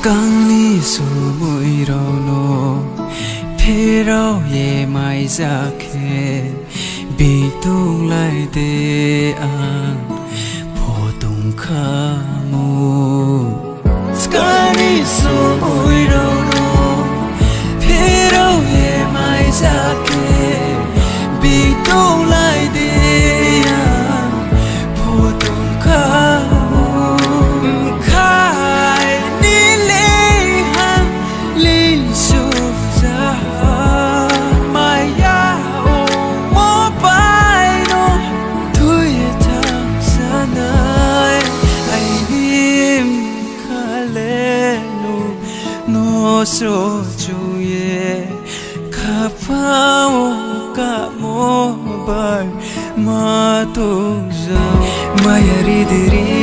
Gang li su mui ro no phe ro ye mai za khe bi tung lai de ang pho tung kha mu Sky li su mui ro no phe ro ye mai za khe bi tung lai de ang pho tung kha so chuye khapao ka mo bai ma to ja mayari diri